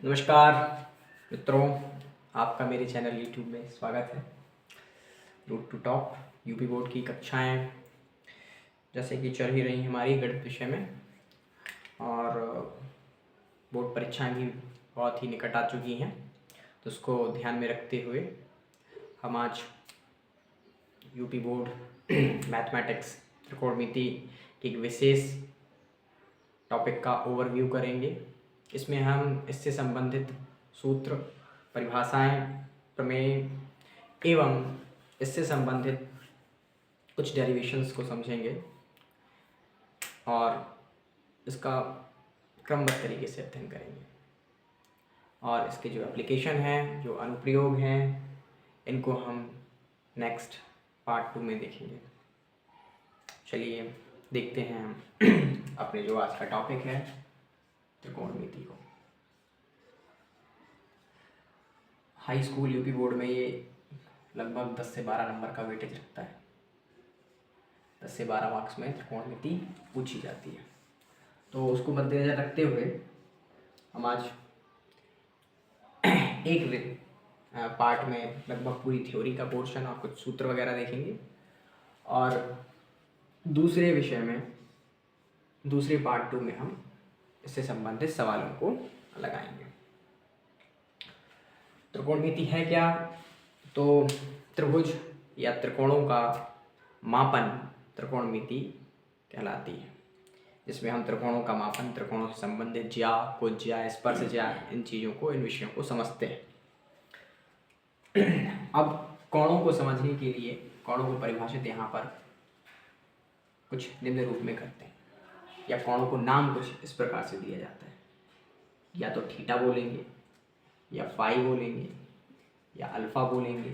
नमस्कार मित्रों, आपका मेरे चैनल यूट्यूब में स्वागत है। Route to top UP board की कक्षाएं जैसे कि चल ही रही हमारी गणित विषय में, और बोर्ड परीक्षाएं भी बहुत ही निकट आ चुकी हैं, तो उसको ध्यान में रखते हुए हम आज यूपी बोर्ड मैथमेटिक्स त्रिकोणमिति की एक विशेष टॉपिक का ओवरव्यू करेंगे। इसमें हम इससे संबंधित सूत्र, परिभाषाएं, प्रमेय एवं इससे संबंधित कुछ डेरिवेशंस को समझेंगे और इसका क्रमबद्ध तरीके से अध्ययन करेंगे। और इसके जो एप्लीकेशन हैं, जो अनुप्रयोग हैं, इनको हम नेक्स्ट पार्ट 2 में देखेंगे। चलिए देखते हैं हम अपने जो आज का टॉपिक है त्रिकोणमिति को। हाई स्कूल यूपी बोर्ड में ये लगभग 10 से 12 नंबर का वेटेज रखता है। 10 से 12 मार्क्स में त्रिकोणमिति पूछी जाती है, तो उसको मद्देनजर रखते हुए हम आज एक पार्ट में लगभग पूरी थ्योरी का पोर्शन और कुछ सूत्र वगैरह देखेंगे, और दूसरे विषय में दूसरे पार्ट 2 में हम इससे संबंधित सवालों को लगाएंगे। त्रिकोणमिति है क्या? तो त्रिभुज या त्रिकोणों का मापन त्रिकोणमिति कहलाती है, जिसमें हम त्रिकोणों का मापन, त्रिकोणों से संबंधित ज्या, कोज्या, स्पर्शज्या, इन चीज़ों को, इन विषयों को समझते हैं। अब कोणों को समझने के लिए कोणों को परिभाषित यहाँ पर कुछ निम्न रूप में करते हैं, या कोणों को नाम कुछ इस प्रकार से दिया जाता है। या तो थीटा बोलेंगे, या फाई बोलेंगे, या अल्फा बोलेंगे,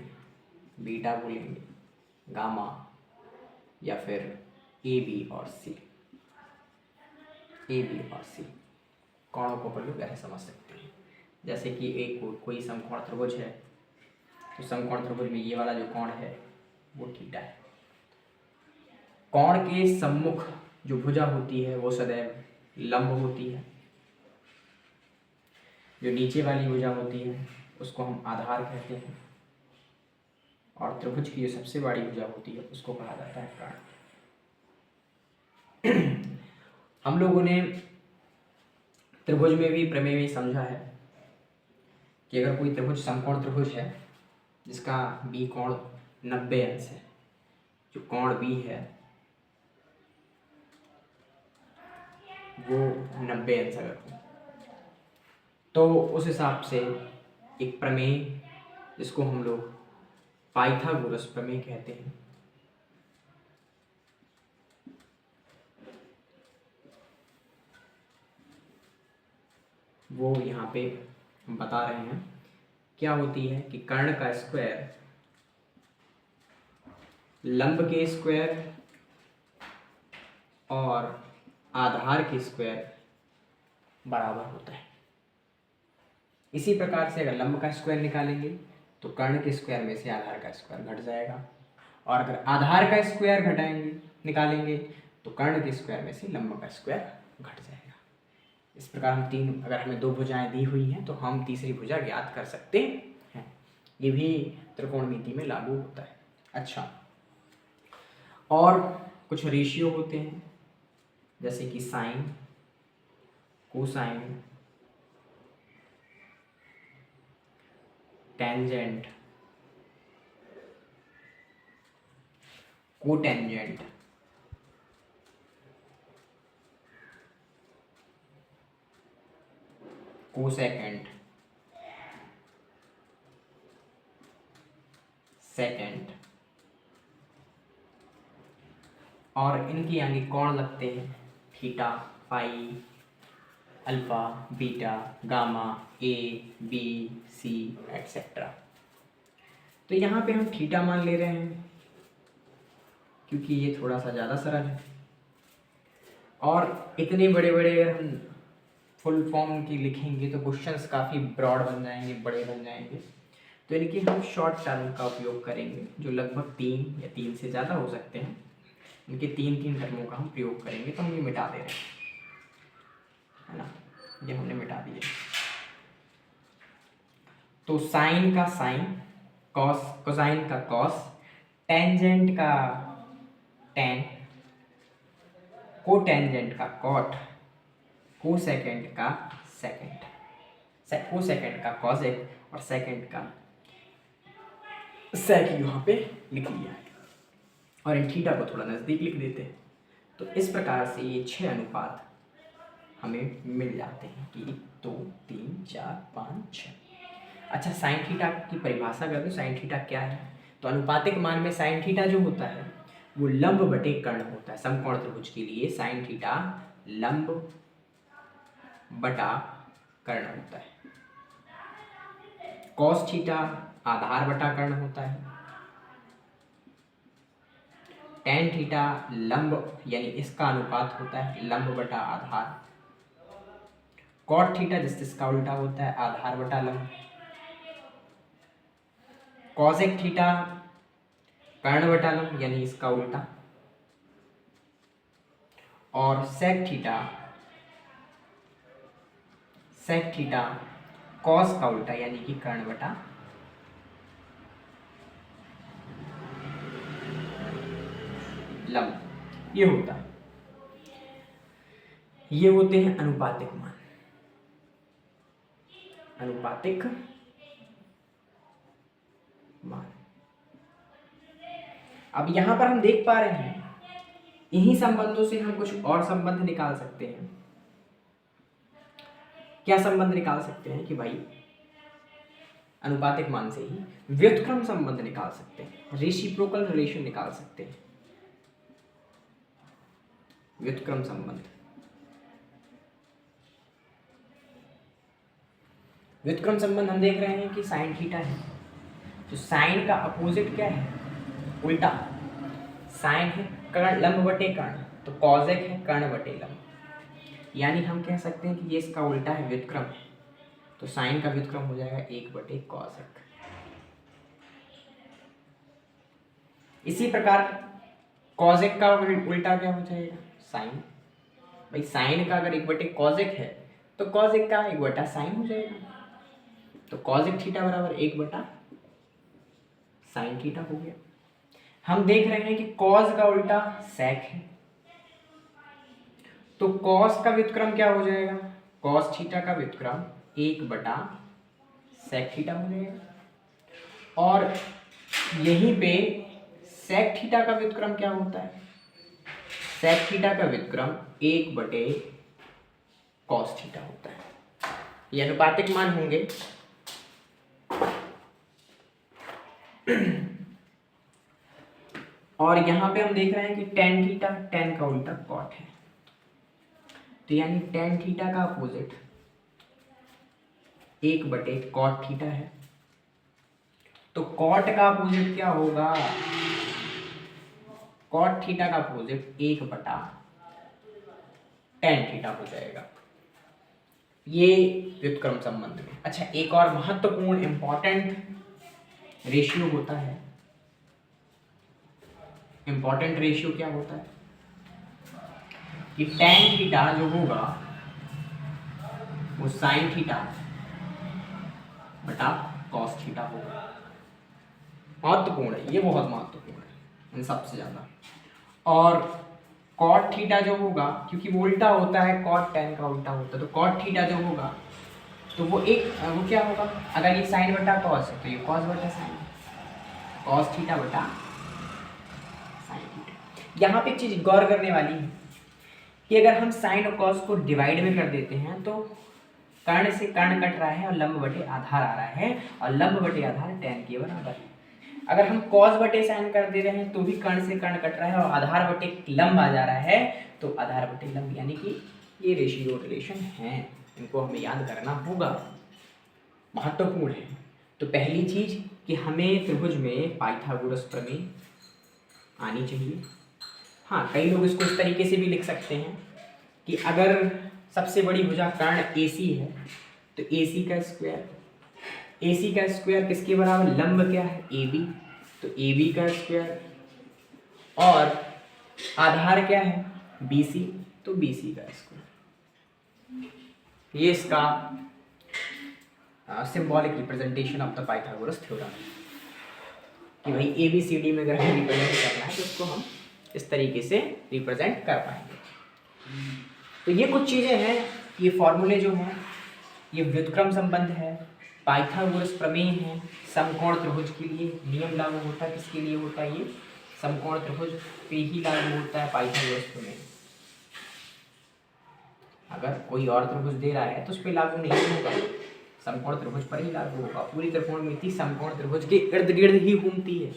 बीटा बोलेंगे, गामा, या फिर ए बी और सी। ए बी और सी कोणों को अपन लोग ऐसे समझ सकते हैं। जैसे कि एक कोई समकोण त्रिभुज है, तो समकोण त्रिभुज में ये वाला जो कोण है वो थीटा है। कोण के सम्मुख जो भुजा होती है वो सदैव लंब होती है। जो नीचे वाली भुजा होती है उसको हम आधार कहते हैं, और त्रिभुज की जो सबसे बड़ी भुजा होती है उसको कहा जाता है प्राण। हम लोगों ने त्रिभुज में भी, प्रमेय में समझा है कि अगर कोई त्रिभुज समकोण त्रिभुज है जिसका बी कोण 90 अंश है, जो कोण बी है वो 90 अंश अगर हो, तो उस हिसाब से एक प्रमेय, जिसको हम लोग पाइथागोरस प्रमेय कहते हैं, वो यहाँ पे हम बता रहे हैं। क्या होती है कि कर्ण का स्क्वायर लंब के स्क्वायर और आधार के स्क्वायर बराबर होता है। इसी प्रकार से अगर लंब का स्क्वायर निकालेंगे तो कर्ण के स्क्वायर में से आधार का स्क्वायर घट जाएगा, और अगर आधार का स्क्वायर निकालेंगे तो कर्ण के स्क्वायर में से लंब का स्क्वायर घट जाएगा। इस प्रकार हम तीन, अगर हमें दो भुजाएं दी हुई हैं तो हम तीसरी भुजा ज्ञात कर सकते हैं। ये भी त्रिकोणमिति में लागू होता है। अच्छा, और कुछ रेशियो होते हैं, जैसे कि sine, cosine, tangent, cotangent, cosecant, secant, और इनके आगे कोण लगते हैं theta, phi, alpha, beta, gamma, A, B, C, etcetera. तो यहाँ पे हम थीटा मान ले रहे हैं क्योंकि ये थोड़ा सा ज़्यादा सरल है, और इतने बड़े बड़े अगर हम फुल फॉर्म की लिखेंगे तो क्वेश्चंस काफ़ी ब्रॉड बन जाएंगे, बड़े बन जाएंगे। तो इनके हम शॉर्ट टर्म का उपयोग करेंगे, जो लगभग 3 या 3 से ज़्यादा हो सकते हैं। इनके 3 टर्मों का हम प्रयोग करेंगे। तो हम ये मिटा दे रहे हैं, है ना, ये हमने मिटा दिए। तो साइन का साइन, कॉस कोसाइन का कॉस, टेंजेंट का टेन, कोटेंजेंट का कॉट, कोसेकेंड का सेकेंड, कोसेकेंड का कॉसेक और सेकेंड का सेक यहाँ पे लिख लिया है और इन थीटा को थोड़ा नज़दीक लिख देते हैं। तो इस प्रकार से ये 6 अनुपात हमें मिल जाते हैं कि 2 3 4 5 6। अच्छा, साइन थीटा की परिभाषा कर दो, साइन थीटा क्या है? तो अनुपातिक मान में साइन थीटा जो होता है वो लंब बटे कर्ण होता है। समकोण त्रिभुज के लिए साइन थीटा लंब बटा कर्ण होता है। कॉस थीटा आधार बटा कर्ण होता है। टेन थीटा लंब यानी इसका अनुपात होता है लंब बटा आधार। कॉट थीटा जिसका उल्टा होता है आधार बटा लंब। कॉसेक थीटा कर्ण बटा लंब यानी इसका उल्टा। और सेक थीटा कॉस का उल्टा यानी कि कर्ण बटा लंब। ये होता है, ये होते हैं अनुपातिक मान। अनुपातिक मान। अब यहां पर हम देख पा रहे हैं इन्हीं संबंधों से हम कुछ और संबंध निकाल सकते हैं। क्या संबंध निकाल सकते हैं कि भाई अनुपातिक मान से ही व्युत्क्रम संबंध निकाल सकते हैं, रेसिप्रोकल रिलेशन निकाल सकते हैं। व्युत्क्रम संबंध, व्युत्क्रम संबंध हम देख रहे हैं कि साइन थीटा है तो साइन का अपोजिट क्या है? उल्टा। साइन है कर्ण लंब बटे कर्ण, तो कॉसेक है कर्ण बटे लंब। यानी हम कह सकते हैं कि ये इसका उल्टा है व्युत्क्रम, तो साइन का व्युत्क्रम हो जाएगा 1 बटे कॉसेक। इसी प्रकार कॉसेक का उल्टा क्या हो जाएगा? साइन। भाई साइन का अगर 1 बटे कॉसेक है तो कॉसेक का 1 बटा साइन हो जाएगा। तो कॉसेक थीटा बराबर 1 बटा साइन थीटा हो गया। हम देख रहे हैं कि कॉस का उल्टा सेक है, तो कॉस का व्युत्क्रम क्या हो जाएगा? कॉस थीटा का व्युत्क्रम 1 बटा सेक थीटा हो जाएगा। और यहीं पे सेक थीटा का व्युत्क्रम क्या होता है? सेक थीटा का व्युत्क्रम 1 बटे कॉस थीटा होता है। ये अनुपातिक मान होंगे। और यहां पे हम देख रहे हैं कि टेन थीटा टेन का उल्टा कॉट है, तो यानी टेन थीटा का अपोजिट 1 बटे कॉट थीटा है। तो कॉट का अपोजिट क्या होगा? कॉट थीटा का अपोजिट 1 बटा टेन थीटा हो जाएगा। ये व्युत्क्रम संबंध में। अच्छा, एक और महत्वपूर्ण इंपॉर्टेंट रेशियो होता है। इंपॉर्टेंट रेशियो क्या होता है कि टेन थीटा जो होगा वो साइन थीटा बटा कॉस थीटा होगा। महत्वपूर्ण है, ये बहुत महत्वपूर्ण है इन सबसे ज्यादा। और कॉट थीटा जो होगा, क्योंकि वो उल्टा होता है, कॉट टेन का उल्टा होता है, तो कॉट थीटा जो होगा तो वो क्या होगा? अगर ये साइन बटा कॉस है तो ये कॉस बटा साइन, कॉस थीटा बटा साइन थीटा। यहाँ पे एक चीज गौर करने वाली है कि अगर हम साइन और कॉस को डिवाइड में कर देते हैं तो कर्ण से कर्ण कट रहा है और लंब बटे आधार आ रहा है, और लंब बटे आधार टेन के बराबर है। अगर हम कॉस बटे साइन कर दे रहे हैं तो भी कर्ण से कर्ण कट रहा है और आधार बटे लंब आ जा रहा है, तो आधार बटे लंब, यानी कि ये रेशियो रिलेशन है, इनको हमें याद करना होगा, महत्वपूर्ण है। तो पहली चीज कि हमें त्रिभुज में पाइथागोरस प्रमेय आनी चाहिए। हाँ, कई लोग इसको इस तरीके से भी लिख सकते हैं कि अगर सबसे बड़ी भुजा कर्ण AC है तो AC का स्क्वायर किसके बराबर? लंब क्या है? AB, तो AB का स्क्वायर, और आधार क्या है? BC, तो BC का स्क्वायर। ये इसका symbolic representation of the Pythagoras theorem, कि भाई ए बी सी डी में अगर हमें रिप्रेजेंट करना है तो उसको हम इस तरीके से रिप्रेजेंट कर पाएंगे। तो ये कुछ चीज़ें हैं, ये फॉर्मूले जो हैं, ये व्युत्क्रम संबंध है, पाइथागोरस प्रमेय है, समकोण त्रिभुज के लिए नियम लागू होता है। किसके लिए होता है? ये समकोण त्रिभुज पे ही लागू होता है पाइथागोरस प्रमेय। अगर कोई और त्रिभुज दे रहा है तो उस पर लागू नहीं होगा, समकोण त्रिभुज पर ही लागू होगा। पूरी त्रिकोणमिति समकोण त्रिभुज के इर्द गिर्द ही घूमती है,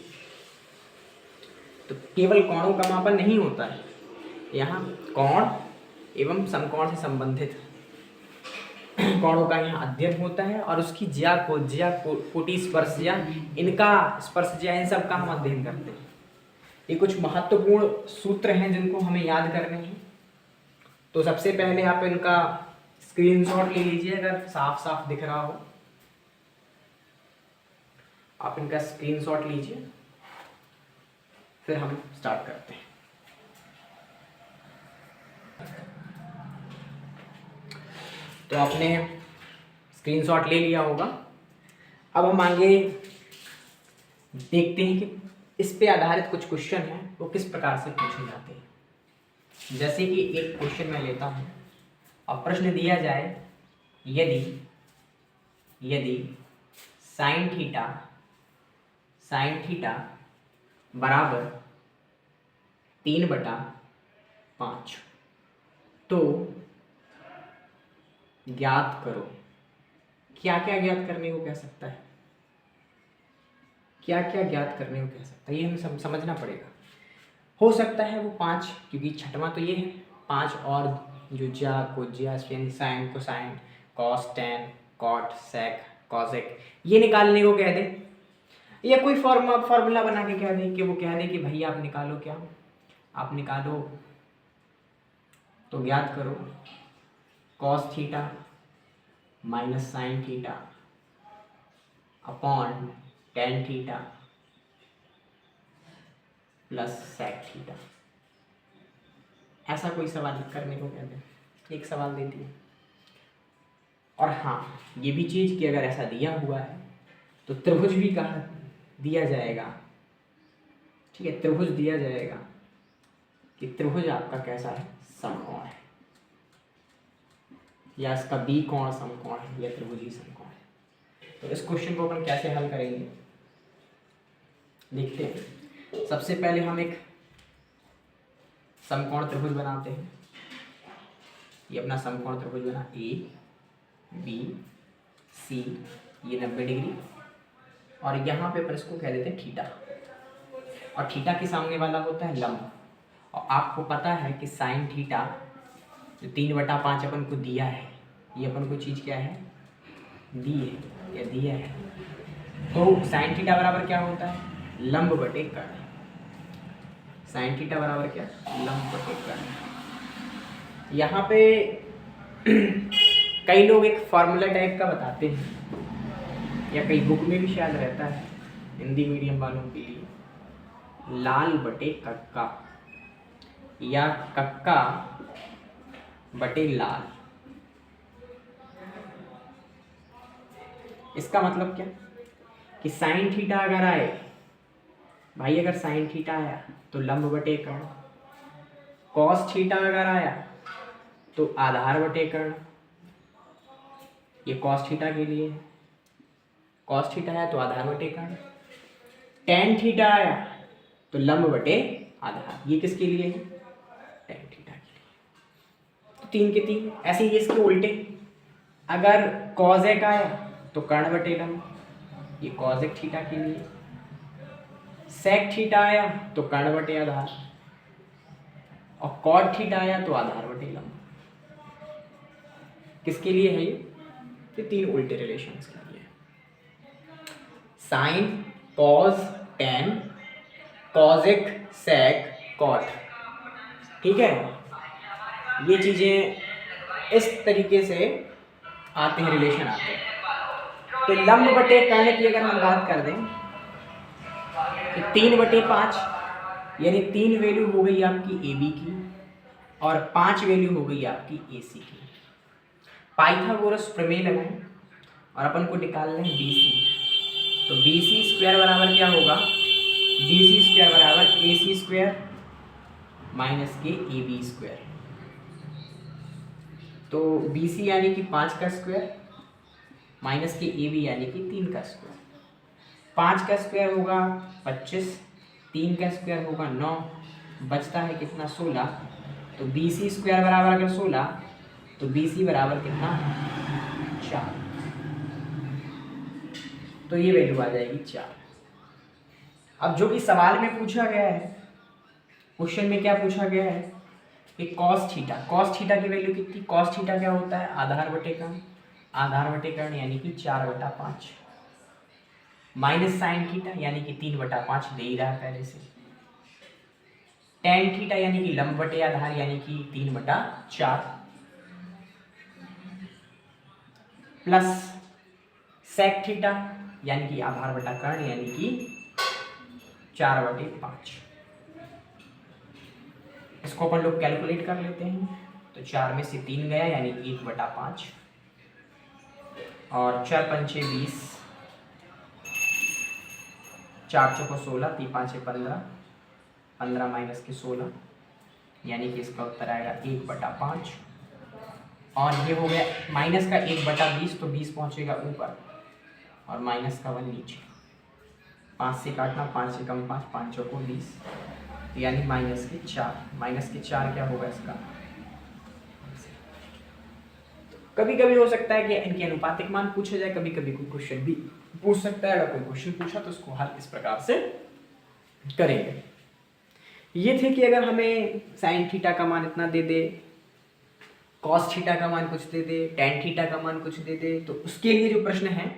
तो केवल कोणों का मापन नहीं होता है, यहाँ कोण एवं समकोण से संबंधित कोणों का यहाँ अध्ययन होता है, और उसकी ज्या कोटि स्पर्श या इनका स्पर्श ज्या, इन सब का हम अध्ययन करते हैं। ये कुछ महत्वपूर्ण सूत्र हैं जिनको हमें याद करने हैं। तो सबसे पहले आप इनका स्क्रीनशॉट ले लीजिए, अगर साफ साफ दिख रहा हो आप इनका स्क्रीनशॉट लीजिए, फिर हम स्टार्ट करते हैं। तो आपने स्क्रीनशॉट ले लिया होगा। अब हम आगे देखते हैं कि इस पे आधारित कुछ क्वेश्चन हैं वो किस प्रकार से पूछे जाते हैं। जैसे कि एक क्वेश्चन मैं लेता हूँ, अब प्रश्न दिया जाए यदि साइन थीटा बराबर 3/5, तो ज्ञात करो। क्या क्या ज्ञात करने को कह सकता है? क्या क्या ज्ञात करने को कह सकता है, ये हमें समझना पड़ेगा। हो सकता है वो 5, क्योंकि छठवां तो ये है, 5 और जो ज्या कोज्या sine cosine cos tan cot sec cosec ये निकालने को कह दे, या कोई फॉर्मूला बना के कह दे कि वो कह दे कि भाई आप निकालो, क्या आप निकालो, तो ज्ञात करो cos theta minus sine theta upon tan theta plus sec theta. ऐसा कोई सवाल करने को कहते हैं, एक सवाल देती है। और हाँ, ये भी चीज़ कि अगर ऐसा दिया हुआ है तो त्रिभुज भी कहा दिया जाएगा, ठीक है, त्रिभुज दिया जाएगा कि त्रिभुज आपका कैसा है, समकोण है, या इसका बी कोण समकोण है, या त्रिभुज ही समकोण है। तो इस क्वेश्चन को अपन कैसे हल करेंगे देखते हैं। सबसे पहले हम एक समकोण त्रिभुज बनाते हैं। ये अपना समकोण त्रिभुज बना, ए बी सी, ये 90 डिग्री, और यहाँ पे अपन इसको कह देते हैं थीटा, और थीटा के सामने वाला होता है लंब। और आपको पता है कि साइन थीटा जो 3/5 अपन को दिया है, ये अपन को चीज़ क्या है, दी है या दिया है। तो साइन थीटा बराबर क्या होता है, लंब बटे कर्ण। साइन थीटा बराबर क्या, लंब बटे कर्ण। यहाँ पे कई लोग एक फॉर्मूला टाइप का बताते हैं, या कई बुक में भी शायद रहता है हिंदी मीडियम वालों के लिए, लाल बटे कक्का या कक्का बटे लाल। इसका मतलब क्या कि साइन थीटा अगर आए भाई, अगर साइन थीटा आया तो लंब बटे कर्ण, कॉस थीटा अगर आया तो आधार बटे कर्ण, ये कॉस थीटा के लिए है, कॉस थीटा है तो आधार बटे कर्ण, टेन थीटा आया तो लंब बटे आधार, ये किसके लिए है, टेन थीटा के लिए। तो 3 के 3। ऐसे ही इसके उल्टे, अगर कॉसेक आया तो कर्ण बटे लंब, ये कॉसेक थीटा के लिए, सेक थीटा आया तो कर्ण बटे आधार, और कॉट थीटा आया तो आधार बटे लंब। किसके लिए है ये 3 उल्टे रिलेशंस के लिए। Sine cos tan cosec sec cot, ठीक है, ये चीजें इस तरीके से आते हैं, रिलेशन आते हैं। तो लंब बटे कर्ण की अगर हम बात कर दें तो 3/5, यानी 3 वैल्यू हो गई आपकी ए बी की, और 5 वैल्यू हो गई आपकी ए सी की। पाइथागोरस प्रमेय लगाएं और अपन को निकालना है बी सी। तो बी सी स्क्वायर बराबर क्या होगा, बी सी स्क्वायर बराबर ए सी स्क्वायर माइनस के ए बी स्क्वायर। तो बी सी यानी कि 5 का स्क्वायर माइनस के ए बी यानी कि 3 का स्क्वायर। 5 का स्क्वायर होगा 25, 3 का स्क्वायर होगा 9, बचता है कितना 16। तो बी सी स्क्वायर बराबर अगर 16 तो बी सी बराबर कितना 4। तो ये वैल्यू आ जाएगी 4। अब जो कि सवाल में पूछा गया है, क्वेश्चन में क्या पूछा गया है कि cos थीटा, cos थीटा की वैल्यू कितनी, cos थीटा क्या होता है आधार बटे कर्ण, आधार बटे कर्ण यानी कि 4/5 माइनस साइन थीटा यानी कि 3/5 दे ही रहा है पहले से, टेन थीटा यानी कि लंब बटे आधार यानी कि 3/4 प्लस सेक थीटा यानी कि आधार बटा कर्ण यानी कि 4/5। इसको अपन लोग कैलकुलेट कर लेते हैं। तो 4 में से 3 गया यानी कि 1/5 और 4 पंचे 20, 4 चौको 16, 3 5 15, 15 माइनस के 16 यानी कि इसका उत्तर आएगा 1/5। और ये हो गया माइनस का 1/20, तो 20 पहुंचेगा ऊपर और माइनस का 1 नीचे। 5 से काटना, 5 से कम 5, 5 चौको 20 यानी माइनस के 4। माइनस के 4 क्या होगा इसका। कभी कभी हो सकता है कि इनके अनुपातिक मान पूछे जाए, कभी कभी कोई क्वेश्चन भी पूछ सकता है। अगर कोई क्वेश्चन पूछा तो उसको हल इस प्रकार से करेंगे। ये थे कि अगर हमें साइन थीटा का मान इतना दे दे, कॉस थीटा का मान कुछ दे दे, टेन थीटा का मान कुछ दे दे, तो उसके लिए जो प्रश्न है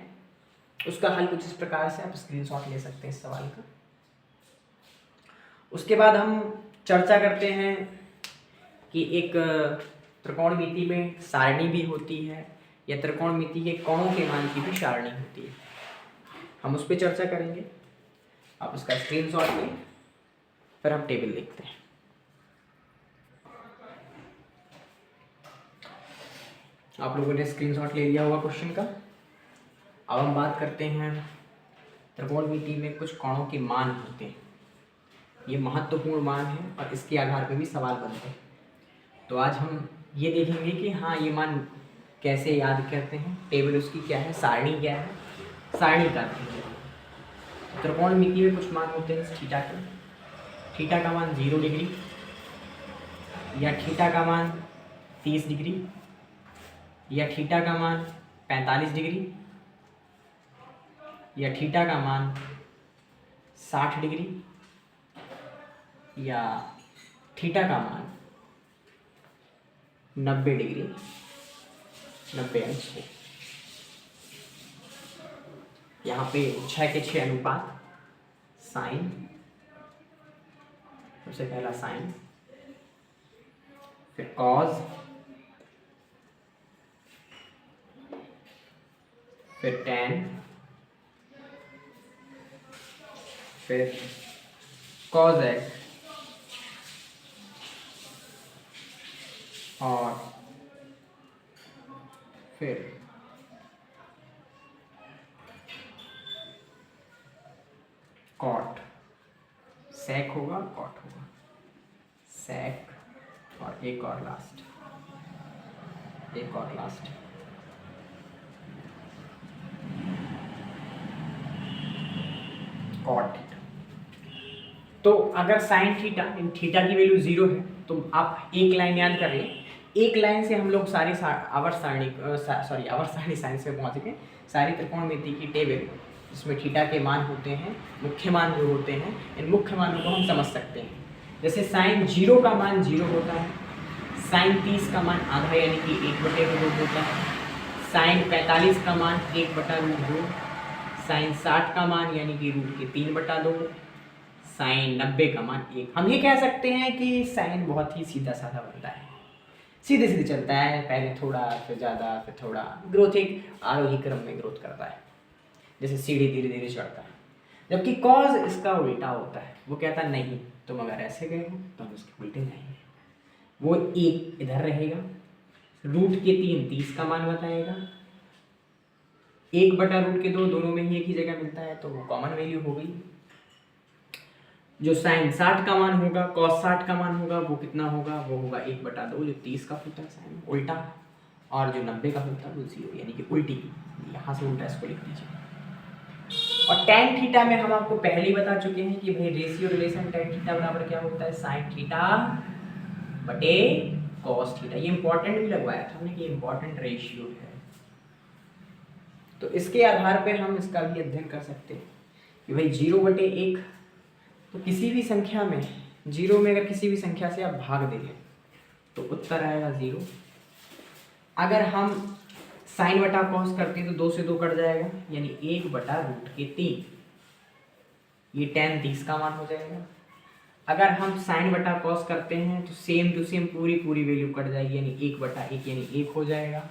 उसका हल कुछ इस प्रकार से आप स्क्रीनशॉट ले सकते हैं इस सवाल का। उसके बाद हम चर्चा करते हैं कि एक त्रिकोणमिति में सारणी भी होती है या त्रिकोणमिति के कोणों के मान की भी सारणी होती है। हम उस पर चर्चा करेंगे। आप उसका स्क्रीनशॉट लें, फिर हम टेबल देखते हैं। आप लोगों ने स्क्रीनशॉट ले लिया होगा क्वेश्चन का। अब हम बात करते हैं त्रिकोणमिति में कुछ कोणों के मान होते हैं। ये महत्वपूर्ण मान है और इसके आधार पर भी सवाल बनते हैं। तो आज हम ये देखेंगे कि हाँ ये मान कैसे याद करते हैं, टेबल उसकी क्या है, सारणी क्या है, सारणी का त्रिकोणमिति में कुछ मान होते हैं थीटा के। थीटा का मान 0 डिग्री या थीटा का मान 30 डिग्री या थीटा का मान 45 डिग्री या थीटा का मान 60 डिग्री या थीटा का मान 90 डिग्री 90 अंश है। यहाँ पे 6 के 6 अनुपात, साइन, सबसे पहला साइन, फिर कॉज, फिर टेन, फिर कॉजेक और फिर कॉट। सेक होगा, कॉट होगा, सेक और एक और लास्ट, एक और लास्ट। कॉट। तो अगर साइन थीटा इन थीटा की वैल्यू 0 है तो आप एक लाइन याद कर लें। एक लाइन से हम लोग सारी आवर्त सारणी साइंस में पहुंच गए। सारी त्रिकोणमिति की टेबल जिसमें थीटा के मान होते हैं, मुख्य मान जो होते हैं, इन मुख्य मानों को हम समझ सकते हैं। जैसे साइन 0 का मान 0 होता है, साइन 30 का मान आधा यानी कि 1/2 होता है, साइन 45 का मान 1/√2, साइन 60 का मान यानी कि रूट के 3/2, साइन 90 का मान 1। हम ये कह सकते हैं कि साइन बहुत ही सीधा साधा बनता है, सीधे सीधे चलता है, पहले थोड़ा फिर ज़्यादा फिर थोड़ा, ग्रोथ एक आरोही क्रम में ग्रोथ करता है, जैसे सीढ़ी धीरे धीरे चढ़ता है। जबकि कॉज इसका उल्टा होता है, वो कहता है नहीं तुम अगर ऐसे गए हो तो हम इसके उल्टे नहीं, वो एक इधर रहेगा, रूट के 3 30 का मान बताएगा, 1/√2 दोनों में ही एक ही जगह मिलता है, तो वो कॉमन वैल्यू हो गई। जो साइन 60 का मान होगा, कॉस 60 का मान होगा, वो कितना होगा, वो होगा 1/2, जो 30 का होता है साइन उल्टा, और जो 90 का होता है वो 0, यानी कि उल्टी। यहाँ से उल्टा इसको लिख दीजिए। और टेन थीटा में हम आपको पहले ही बता चुके हैं कि भाई रेशियो रिलेशन टेन थीटा बराबर क्या होता है, साइन थीटा बटे कॉस थीटा। ये इंपॉर्टेंट भी लगवाया था हमने कि इंपॉर्टेंट रेशियो है, तो इसके आधार पे हम इसका भी अध्ययन कर सकते हैं कि भाई 0/1, तो किसी भी संख्या में 0 में अगर किसी भी संख्या से आप भाग दें तो उत्तर आएगा 0। अगर हम साइन बटा कॉस करते हैं तो 2 से 2 कट जाएगा, यानी 1/√3, ये tan 30 का मान हो जाएगा। अगर हम साइन बटा कॉस करते हैं तो सेम टू सेम पूरी वैल्यू कट जाएगी, यानी 1/1 यानी 1 हो जाएगा।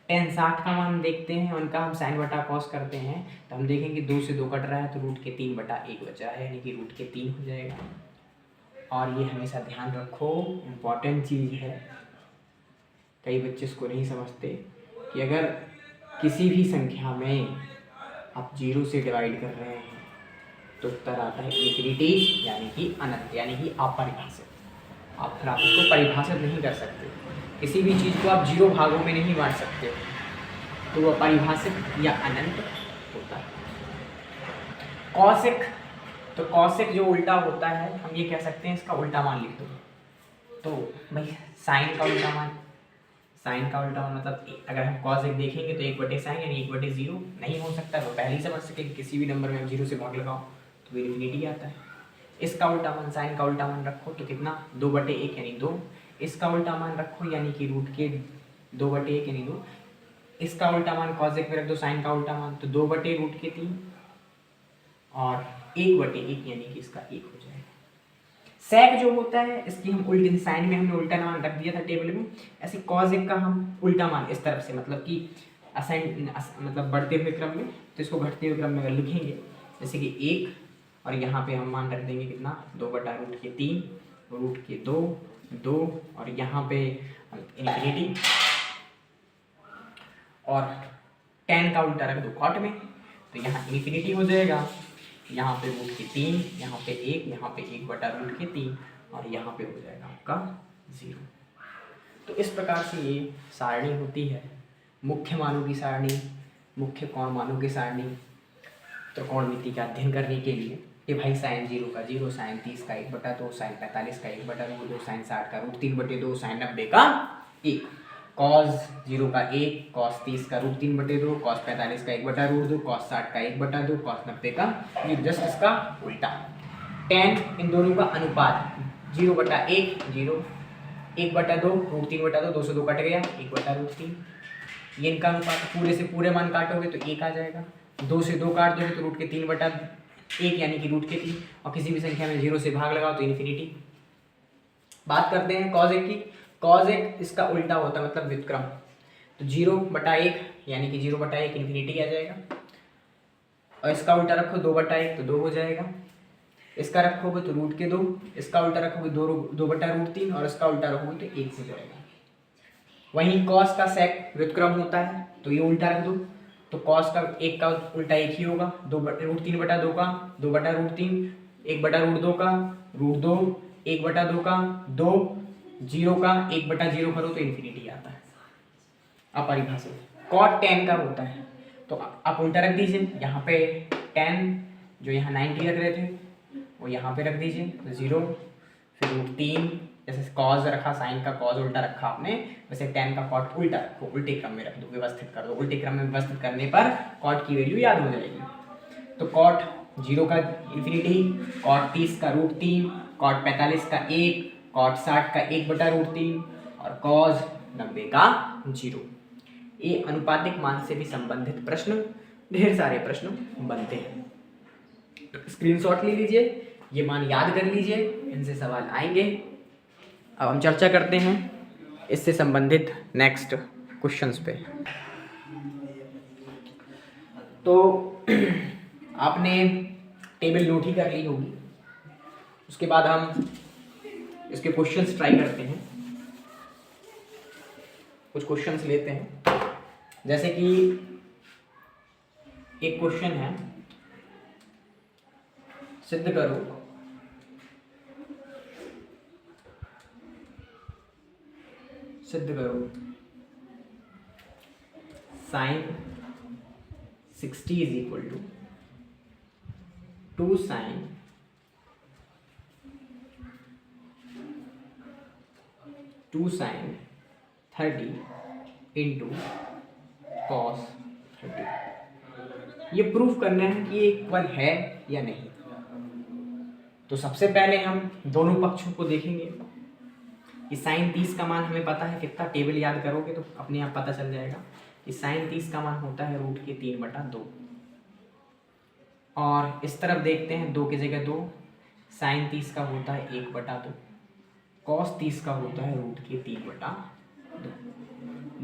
tan 60 का मान देखते हैं, उनका हम साइन बटा कॉस करते हैं तो हम देखेंगे 2 से 2 कट रहा है तो √3/1 बचा है, यानी कि √3 हो जाएगा। और ये हमेशा ध्यान रखो, इम्पॉर्टेंट चीज़ है, कई बच्चे इसको नहीं समझते कि अगर किसी भी संख्या में आप 0 से डिवाइड कर रहे हैं तो उत्तर आता है इनफिनिटी, यानी कि अनंत, यानी कि अपरिभाषित। आप फिर आप इसको परिभाषित नहीं कर सकते, किसी भी चीज़ को आप 0 भागों में नहीं बांट सकते, तो वह परिभाषित या अनंत होता है। कॉसेक, तो कॉसेक जो उल्टा होता है, हम ये कह सकते हैं इसका उल्टा मान लिख दो, तो भाई साइन का उल्टा मान, साइन का उल्टा मान मतलब अगर हम कॉसेक देखेंगे तो 1/sin यानी 1/0 नहीं हो सकता, तो पहले ही समझ सके किसी भी नंबर में हम 0 से भाग लगाओ तो इन्फिनिटी आता है। इसका उल्टा मान, साइन का उल्टा मान रखो तो कितना, 2/1 यानी 2। इसका उल्टा मान रखो यानी कि √2/1 यानी 2। इसका उल्टा मान कॉसेक में रख दो, साइन का उल्टा मान, तो 2/√3 और 1/1 यानी कि इसका 1 हो जाएगा। सेक जो होता है इसकी हम उल्टी, साइन में हमने उल्टा मान रख दिया था टेबल में, ऐसे कॉसेक का हम उल्टा मान इस तरफ से, मतलब कि असाइन मतलब बढ़ते हुए क्रम में, तो इसको घटते हुए क्रम में अगर लिखेंगे जैसे कि 1, और यहाँ पे हम मान रख देंगे कितना, 2/√3, √2, और यहाँ पे इन्फिनिटी, और tan का उल्टा रख दो कॉट में, तो यहाँ इन्फिनिटी हो जाएगा, यहाँ पे √3, यहाँ पे 1, यहाँ पे 1/√3, और यहाँ पे हो जाएगा आपका 0। तो इस प्रकार से ये सारणी होती है, मुख्य मानों की सारणी, मुख्य कोण मानों की सारणी त्रिकोणमिति का अध्ययन करने के लिए। ये भाई साइन 0 का 0, साइन 30 का 1/2, साइन 45 का 1/2, साइन 60 का √3/2, साइन 90 का 1, कॉस 0 का 1, कॉस 30 का √3/2, कॉस 45 का 1/2, कॉस 60 का 1/2, कॉस 90 का, ये जस्ट इसका उल्टा। tan इन दोनों का अनुपात 0/1 0, 1/2 √3/2, 2 से 2 कट गया 1/√3, ये इनका अनुपात, पूरे से पूरे मान काटोगे तो 1 आ जाएगा, 2 से 2 काट दोगे तो √3/1 यानी कि √3, और किसी भी संख्या में 0 से भाग लगाओ तो इन्फिनिटी। बात करते हैं कॉसेक की। कॉसेक इसका उल्टा होता है, मतलब व्युत्क्रम, तो 0/1 यानी कि 0/1 इन्फिनिटी आ जाएगा, और इसका उल्टा रखो 2/1 तो 2 हो जाएगा, इसका रखोगे तो √2, इसका उल्टा रखोगे 2/√3, और इसका उल्टा रखोगे तो 1 हो जाएगा। वहीं कॉस का सेक व्युत्क्रम होता है, तो ये उल्टा रख दो, तो कॉस का 1 का उल्टा 1 ही होगा, √3/2 का 2/√3, 1/√2 का √2, 1/2 का 2, 0 का 1/0 करो तो इन्फिनिटी आता है, अपरिभाषित। कॉट tan का होता है, तो आप उल्टा रख दीजिए, यहाँ पे tan जो यहाँ 90 रख रहे थे वो यहाँ पे रख दीजिए, तो 0, फिर √3, जैसे कॉस रखा, साइन का कॉस उल्टा रखा आपने, वैसे tan का कॉट उल्टा रखो, उल्टे क्रम में रख दो, व्यवस्थित कर दो, उल्टे क्रम में व्यवस्थित करने पर कॉट की वैल्यू याद हो जाएगी। तो कॉट 0 का इन्फिनिटी, कॉट 30 का √3, कॉट 45 का 1, कॉट 60 का 1/√3, और कॉस 90 का 0। ये अनुपातिक मान से भी संबंधित प्रश्न, ढेर सारे प्रश्न बनते हैं, तो स्क्रीनशॉट ले लीजिए, ये मान याद कर लीजिए, इनसे सवाल आएंगे। अब हम चर्चा करते हैं इससे संबंधित नेक्स्ट क्वेश्चंस पे। तो आपने टेबल नोट ही कर ली होगी, उसके बाद हम इसके क्वेश्चंस ट्राई करते हैं, कुछ क्वेश्चंस लेते हैं, जैसे कि एक क्वेश्चन है, सिद्ध करो sine 60 is equal to 2 sine 30 into cos 30। ये प्रूफ करना है कि ये इक्वल है या नहीं। तो सबसे पहले हम दोनों पक्षों को देखेंगे कि साइन 30 का मान हमें पता है कितना, टेबल याद करोगे तो अपने आप पता चल जाएगा कि साइन 30 का मान होता है रूट के 3/2। और इस तरफ देखते हैं 2 की जगह 2, साइन 30 का होता है 1/2, कॉस 30 का होता है रूट के 3/2।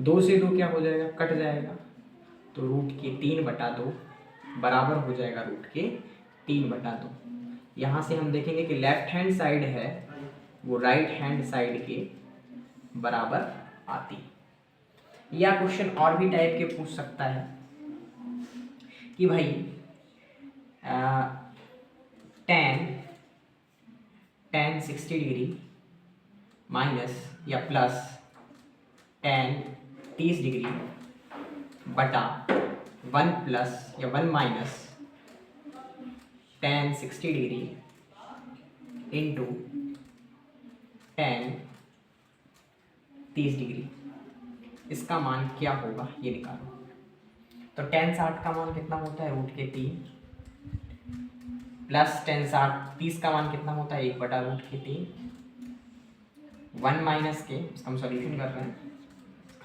2 से 2 क्या हो जाएगा, कट जाएगा, तो रूट के 3/2 बराबर हो जाएगा रूट के 3/2। यहाँ से हम देखेंगे कि लेफ्ट हैंड साइड है वो राइट हैंड साइड के बराबर आती। या क्वेश्चन और भी टाइप के पूछ सकता है कि भाई tan 60 डिग्री माइनस या प्लस tan 30 डिग्री बटा 1 प्लस या 1 minus tan 60 degree into tan 30 degree, इसका मान क्या होगा ये निकालो। तो tan 60 का मान कितना होता है, रूट के 3, प्लस tan 30 का मान कितना होता है, 1/√3। 1 माइनस के, इसका हम सॉल्यूशन कर रहे हैं,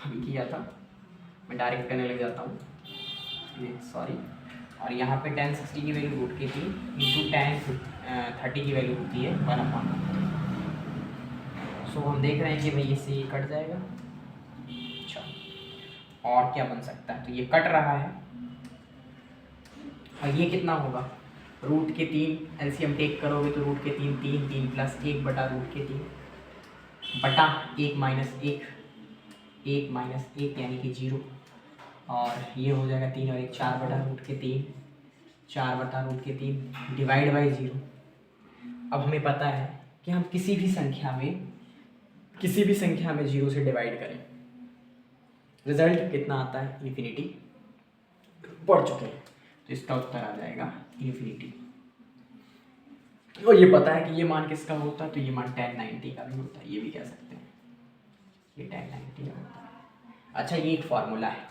अभी किया था, मैं डायरेक्ट करने लग जाता हूँ, सॉरी। और यहाँ पे tan 60 की वैल्यू रूट के 3 इंटू tan 30 की वैल्यू होती है 1/। सो हम देख रहे हैं कि भाई इससे ये कट जाएगा। अच्छा, और क्या बन सकता है, तो ये कट रहा है और ये कितना होगा, रूट के 3 एलसीएम टेक करोगे तो रूट के 3 3 प्लस 1/√3 बटा 1 माइनस 1 यानी कि 0, और ये हो जाएगा 3 और 1 4/√3 4/√3 डिवाइड बाई 0। अब हमें पता है कि हम किसी भी संख्या में 0 से डिवाइड करें, रिजल्ट कितना आता है, इन्फिनिटी। पढ़ चुके हैं, तो इसका उत्तर आ जाएगा इन्फिनिटी। और ये पता है कि ये मान किसका होता है, तो ये मान tan 90 का भी होता है, ये भी कह सकते हैं ये tan 90 का होता है। अच्छा, ये एक फार्मूला है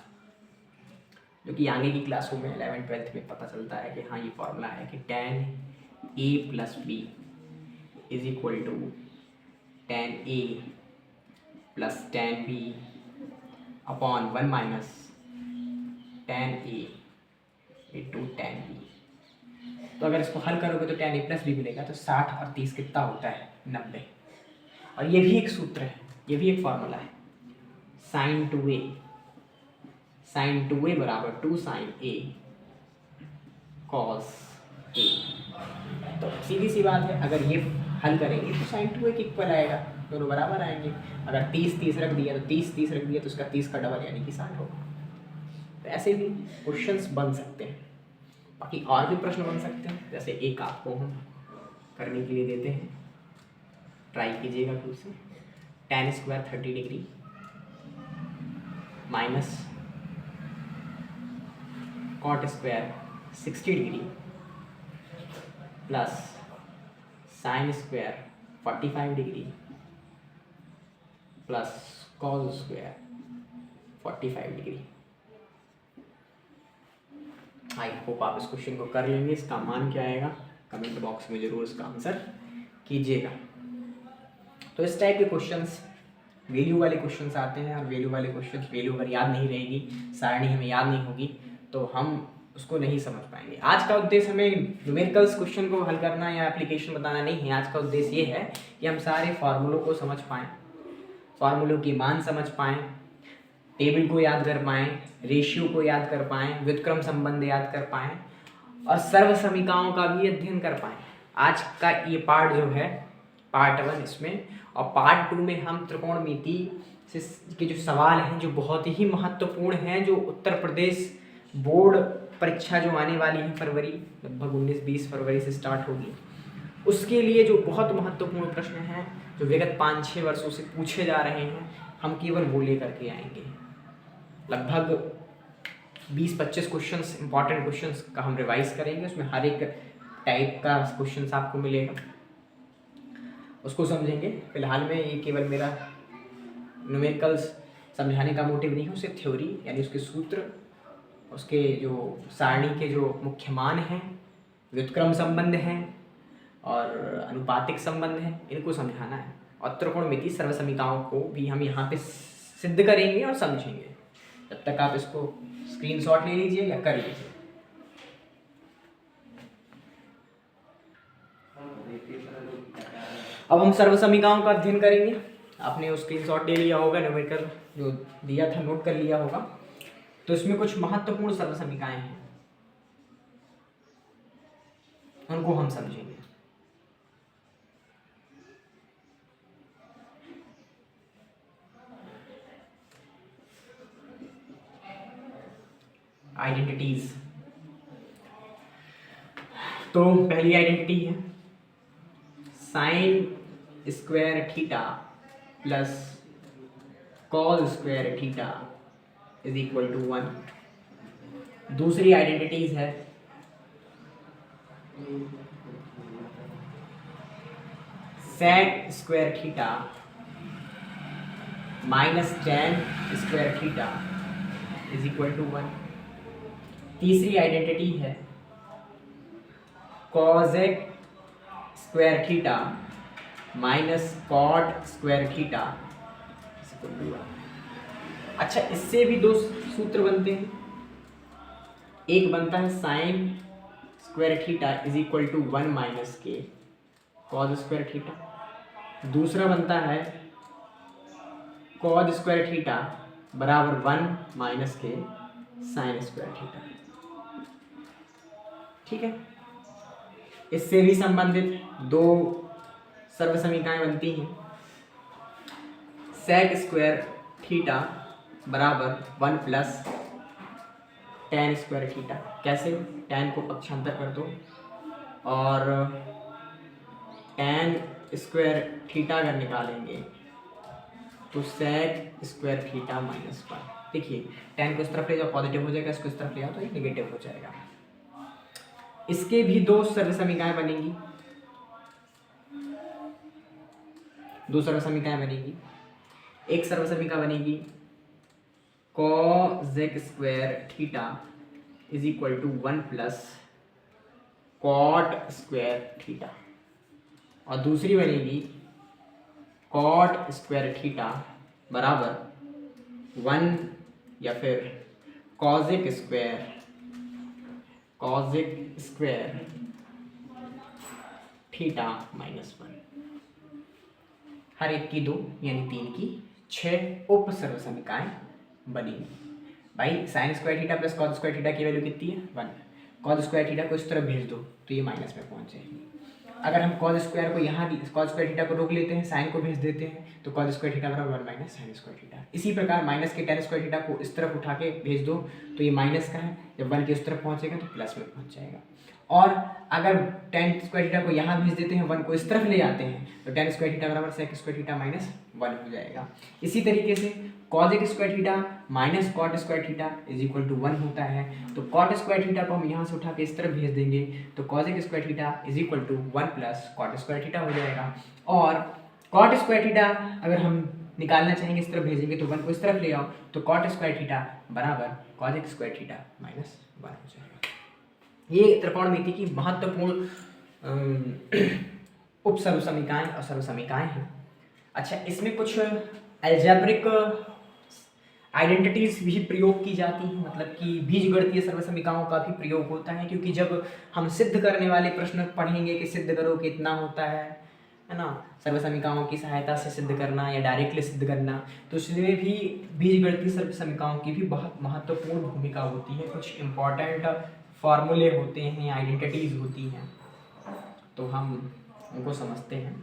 जो कि आगे की क्लासों में 11th 12th में पता चलता है कि हाँ ये फार्मूला है कि tan a plus b is equal to tan a plus tan b upon 1 minus tan a into tan b। तो अगर इसको हल करोगे तो tan a प्लस बी मिलेगा, तो 60 और 30 कितना होता है, 90। और ये भी एक सूत्र है, ये भी एक फार्मूला है, sin 2a बराबर 2 sin a cos a। तो सीधी सी बात है, अगर ये हल करेंगे तो sin 2a के इक्वल आएगा, दोनों बराबर आएंगे। अगर 30 रख दिया तो 30 रख दिया तो उसका 30 का डबल यानी कि 60 होगा। तो ऐसे भी क्वेश्चंस बन सकते हैं, बाकी और भी प्रश्न बन सकते हैं। जैसे एक आपको हम करने के लिए देते हैं, ट्राई कीजिएगा खुद से। tan square 30 degree minus cot square 60 degree plus sine square 45 degree plus cos square 45 degree. I hope आप इस क्वेश्चन को कर लेंगे। इसका मान क्या आएगा, कमेंट बॉक्स में जरूर इसका आंसर कीजिएगा। तो इस टाइप के क्वेश्चंस, वैल्यू वाले क्वेश्चंस आते हैं, और वैल्यू वाले क्वेश्चंस, वैल्यू अगर याद नहीं रहेगी, सारणी हमें याद नहीं होगी, तो हम उसको नहीं समझ पाएंगे। आज का उद्देश्य हमें न्यूमेरिकल्स क्वेश्चन को हल करना या एप्लीकेशन बताना नहीं है। आज का उद्देश्य ये है कि हम सारे फार्मूलों को समझ पाएँ, फार्मूलों की मान समझ पाएँ, टेबल को याद कर पाएँ, रेशियो को याद कर पाएँ, व्युत्क्रम संबंध याद कर पाएँ, और सर्व समीकरणों का भी अध्ययन कर पाएँ। आज का ये पार्ट जो है पार्ट 1 इसमें, और पार्ट 2 में हम त्रिकोणमिति के जो सवाल हैं जो बहुत ही महत्वपूर्ण हैं, जो उत्तर प्रदेश बोर्ड परीक्षा जो आने वाली है फरवरी, लगभग 19-20 फरवरी से स्टार्ट होगी, उसके लिए जो बहुत महत्वपूर्ण प्रश्न हैं जो विगत 5-6 वर्षों से पूछे जा रहे हैं, हम केवल वो लेकर के आएंगे। लगभग 20-25 क्वेश्चंस, इंपॉर्टेंट क्वेश्चंस का हम रिवाइज करेंगे। उसमें हर एक टाइप का क्वेश्चंस आपको मिलेगा, उसको समझेंगे। फिलहाल में ये केवल मेरा न्यूमेरिकल्स समझाने का मोटिव नहीं है, उसे थ्योरी यानी उसके सूत्र, उसके जो सारणी के जो मुख्य मान हैं, व्युत्क्रम संबंध हैं और अनुपातिक संबंध हैं, इनको समझाना है। और त्रिकोणमिति सर्वसमीकाओं को भी हम यहाँ पे सिद्ध करेंगे और समझेंगे। तब तक आप इसको स्क्रीनशॉट ले लीजिए या कर लीजिए। अब हम सर्वसमीकाओं का अध्ययन करेंगे। आपने वो स्क्रीनशॉट ले लिया होगा, न्यूमेरिकल जो दिया था नोट कर लिया होगा। तो इसमें कुछ महत्वपूर्ण सर्वसमीकाएं हैं, उनको हम समझेंगे। आइडेंटिटीज। तो पहली आइडेंटिटी है sine square theta plus cos square theta is equal to 1। दूसरी आइडेंटिटीज है sec square theta minus tan square theta is equal to 1। तीसरी आइडेंटिटी है cosec square theta minus cot square theta is equal to 1। अच्छा, इससे भी दो सूत्र बनते हैं। एक बनता है sine square theta is equal to 1 minus के कॉस स्क्वायर थीटा। दूसरा बनता है कॉस स्क्वायर थीटा बराबर 1 माइनस के साइन स्क्वायर थीटा। ठीक है, इससे भी संबंधित दो सर्वसमीकाएं बनती हैं। सेक स्क्वायर थीटा बराबर 1 प्लस टेन स्क्वायर थीटा। कैसे? टेन को पक्षांतर कर दो और टेन स्क्वायर थीटा अगर निकालेंगे तो सेक स्क्वायर थीटा माइनस 1। देखिए, टेन को इस तरफ ले जाओ पॉजिटिव हो जाएगा, इसको इस तरफ ले जाओ तो ये नेगेटिव हो जाएगा। इसके भी दो सर्वसमीकाएं बनेंगी, दो सर्वसमीकाएं बनेगी। एक सर्वसमीका बनेगी cosec square theta is equal to 1 plus cot square theta, और दूसरी बनेगी कॉट स्क्वायर थीटा बराबर 1 या फिर कॉसेक स्क्वायर थीटा माइनस 1। हर एक की दो यानी 3 की 6 उप सर्वसमीकाएं बनेंगी। भाई sign square theta plus cos square theta की वैल्यू कितनी है? 1। कॉस स्क्वायर थीटा को इस तरफ भेज दो तो ये माइनस में पहुंच जाएगी। अगर हम कॉस स्क्वायर को यहाँ कॉस स्क्वायर थीटा को रोक लेते हैं, साइन को भेज देते हैं, तो कॉस स्क्वायर थीटा बराबर 1 माइनस साइन स्क्वायर थीटा। इसी प्रकार माइनस के टेन स्क्वायर थीटा को इस तरफ उठा के भेज दो तो ये माइनस का है, जब 1 के उस तरफ पहुँचेगा तो प्लस में पहुँच जाएगा। और अगर टेन स्क्वायर थीटा को यहाँ भेज देते हैं, 1 को इस तरफ ले जाते हैं, तो टेन स्क्वायर थीटा बराबर सेक स्क्वायर थीटा माइनस 1 हो जाएगा। इसी तरीके से cosec square theta minus cot square theta is equal to 1 होता है। तो कॉट स्क्वायर थीटा को हम यहाँ से उठा के इस तरफ भेज देंगे तो cosec square theta is equal to 1 plus cot square theta हो जाएगा। और कॉट स्क्वायर थीटा अगर हम निकालना चाहेंगे, इस तरफ भेजेंगे तो 1 को इस तरफ ले आओ तो कॉट स्क्वायर थीटा बराबर कॉसेक स्क्वायर थीटा माइनस 1 हो जाएगा। ये त्रिकोणमिति की महत्वपूर्ण उप सर्वसमीकाएं और सर्वसमीकाएं हैं। अच्छा, इसमें कुछ अलजेब्रिक आइडेंटिटीज भी प्रयोग की जाती हैं, मतलब कि बीजगणितीय सर्वसमीकाओं का भी प्रयोग होता है, क्योंकि जब हम सिद्ध करने वाले प्रश्न पढ़ेंगे कि सिद्ध करो कितना होता है ना, सर्वसमीकाओं की सहायता से सिद्ध करना या डायरेक्टली सिद्ध करना, तो इसमें भी बीजगणितीय सर्वसमीकाओं की भी बहुत महत्वपूर्ण भूमिका होती है। कुछ इम्पॉर्टेंट फॉर्मूले होते हैं, आइडेंटिटीज़ होती हैं, तो हम उनको समझते हैं।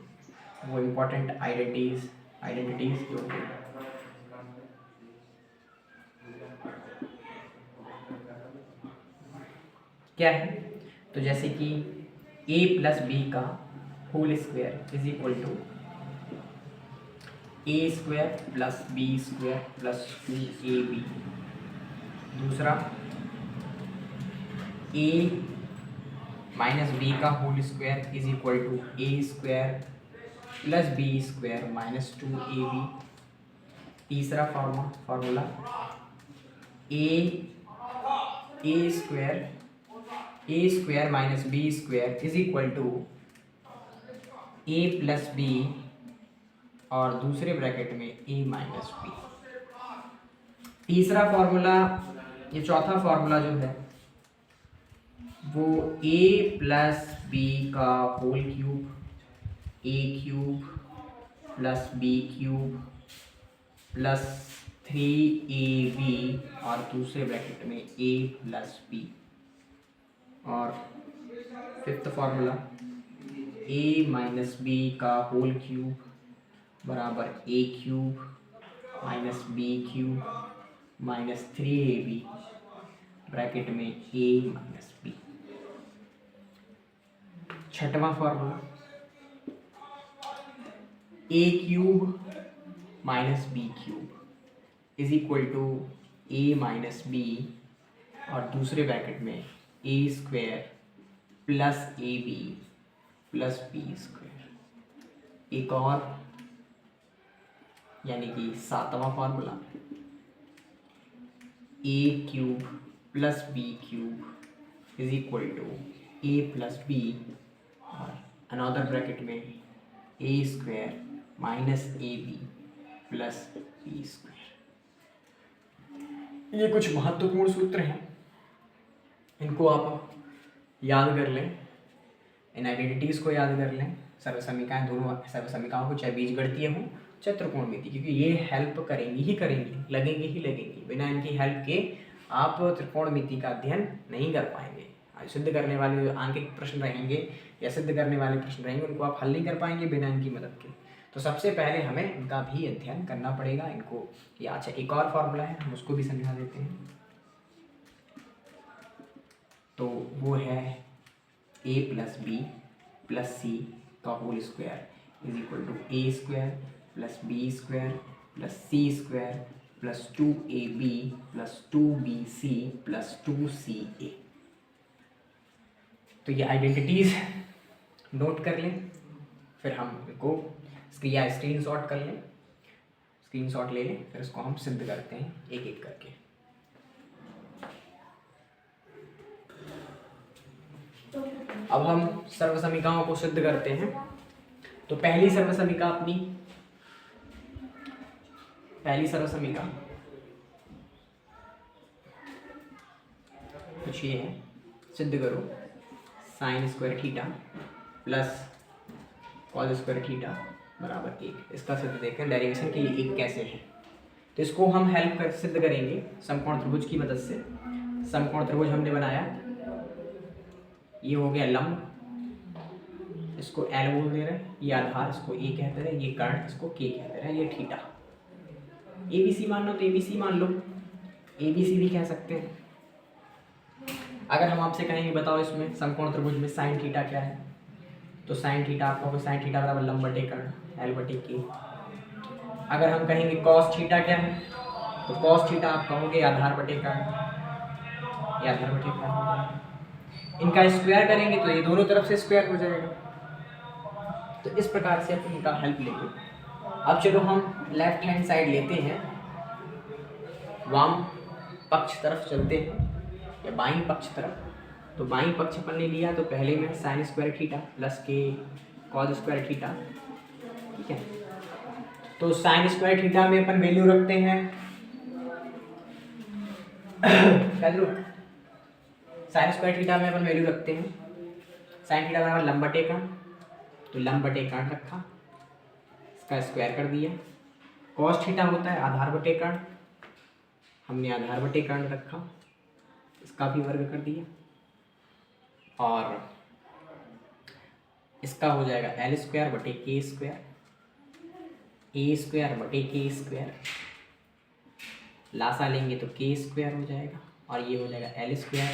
वो इम्पॉर्टेंट आइडेंटिटीज़ जो होती हैं। क्या है, तो जैसे कि a प्लस बी का whole square is equal to a square plus b square plus 2ab। दूसरा a माइनस बी का whole square is equal to a square plus b square minus 2ab। तीसरा formula a square minus b square is equal to a plus b और दूसरे bracket में a minus b. तीसरा formula, ये चौथा formula जो है वो ए प्लस बी का होल क्यूब ए cube plus b cube plus 3ab और दूसरे ब्रैकेट में a प्लस बी। और fifth formula a minus b का होल क्यूब बराबर a cube minus b cube minus 3ab bracket में a माइनस बी। छठवां formula a cube minus b cube is equal to a minus b और दूसरे bracket में a square plus a b plus b square. एक और यानी कि सातवां formula a cube plus b cube is equal to a plus b और another bracket में a square minus a b plus b square. ये कुछ महत्वपूर्ण सूत्र हैं, इनको आप याद कर लें, इन आइडेंटिटीज़ को याद कर लें। सर्वसमीकाएं, दोनों सर्वसमीकाओं को चाहे बीजगणितीय हो चाहे त्रिकोणमिति, क्योंकि ये हेल्प करेंगी ही करेंगी, लगेंगी ही लगेंगी। बिना इनकी हेल्प के आप त्रिकोणमिति का अध्ययन नहीं कर पाएंगे। सिद्ध करने वाले जो आंकिक प्रश्न रहेंगे या सिद्ध करने वाले प्रश्न रहेंगे उनको आप हल नहीं कर पाएंगे बिना इनकी मदद के। तो सबसे पहले हमें इनका भी अध्ययन करना पड़ेगा, इनको या अच्छा एक और फार्मूला है हम उसको भी समझा देते हैं। तो वो है a plus b plus c का whole square is equal to a square plus b square plus c square plus 2ab plus 2bc plus 2ca। तो ये आइडेंटिटीज नोट कर लें, फिर हम इनको या स्क्रीनशॉट कर लें, स्क्रीनशॉट ले लें, फिर इसको हम सिद्ध करते हैं एक एक करके। अब हम सर्वसमीकाओं को सिद्ध करते हैं। तो पहली सर्वसमीका कुछ ये है, सिद्ध करो sign square theta plus cos square theta बराबर 1। इसका सिद्ध देखें डेरिवेशन के लिए 1 कैसे है। तो इसको हम हेल्प कर सिद्ध करेंगे समकोण त्रिभुज की मदद से। समकोण त्रिभुज हमने बनाया, ये हो गया लंब, इसको L बोल दे रहे हैं, ये आधार इसको A कहते हैं, ये कर्ण इसको K कहते हैं, ये थीटा। ABC मान लो तो ABC मान लो, ABC भी कह सकते हैं। अगर हम आपसे कहेंगे बताओ इसमें समकोण त्रिभुज में साइन थीटा क्या है, तो साइन थीटा आपका होगा साइन थीटा बराबर लंब बटे कर्ण L बटे K। अगर हम कहेंगे कॉस थीटा क्या है, तो कॉस थीटा आप कहोगे आधार बटे कर्ण, ये आधार बटे कर्ण। इनका स्क्वायर करेंगे तो ये दोनों तरफ से स्क्वायर हो जाएगा। तो इस प्रकार से हम इनका हेल्प लेंगे। अब चलो हम लेफ्ट हैंड साइड लेते हैं, वाम पक्ष तरफ चलते हैं या बाईं पक्ष तरफ। तो बाईं पक्ष अपन ने लिया, तो पहले में साइन स्क्वायर थीटा प्लस के कॉस स्क्वायर थीटा, ठीक है। तो साइन स्क्वायर थीटा में अपन वैल्यू रखते हैं साइन स्क्वायर थीटा में अपन वैल्यू रखते हैं साइन थीटा बराबर लंब बटे कर्ण, तो लंब बटे कर्ण रखा, इसका स्क्वायर कर दिया। कॉस थीटा होता है आधार बटे कर्ण, हमने आधार बटे कर्ण रखा, इसका भी वर्ग कर दिया। और इसका हो जाएगा L स्क्वायर बटे K स्क्वायर, A स्क्वायर बटे K स्क्वायर, लासा लेंगे तो K स्क्वायर हो जाएगा, और ये हो जाएगा L square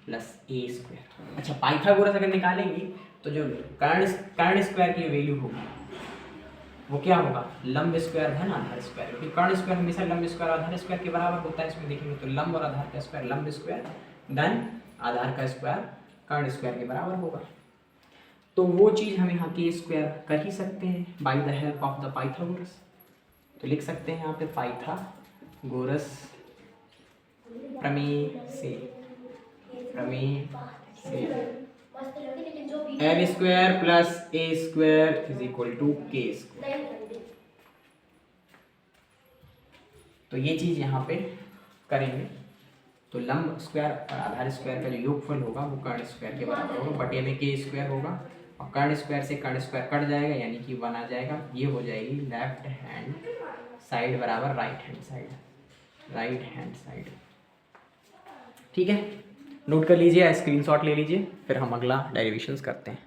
plus a square. अच्छा, पाइथागोरस अगर निकालेंगे तो जो कर्ण स्क्वायर की वैल्यू होगी वो क्या होगा, लंब स्क्वायर धन आधार स्क्वायर, क्योंकि कर्ण स्क्वायर हमेशा लंब स्क्वायर आधार स्क्वायर के बराबर होता है। इसमें देखेंगे तो लंब और आधार का स्क्वायर लंब स्क्वायर धन आधार का स्क्वायर कर्ण स्क्वायर के बराबर होगा। तो वो चीज़ हम यहाँ के स्क्वायर कर ही सकते हैं by the help of the Pythagoras. तो लिख सकते हैं यहाँ पे पाइथागोरस प्रमेय से l square plus a square is equal to k square. तो ये चीज़ यहाँ पे करेंगे तो लंब स्क्वायर और आधार स्क्वायर का जो योगफल होगा वो कर्ण स्क्वायर के बराबर होगा, बटे में के स्क्वायर होगा और कर्ण स्क्वायर से कर्ण स्क्वायर कट जाएगा यानी कि 1 आ जाएगा। ये हो जाएगी लेफ्ट हैंड साइड बराबर राइट हैंड साइड। ठीक है, नोट कर लीजिए, स्क्रीनशॉट ले लीजिए, फिर हम अगला डेरिवेशंस करते हैं।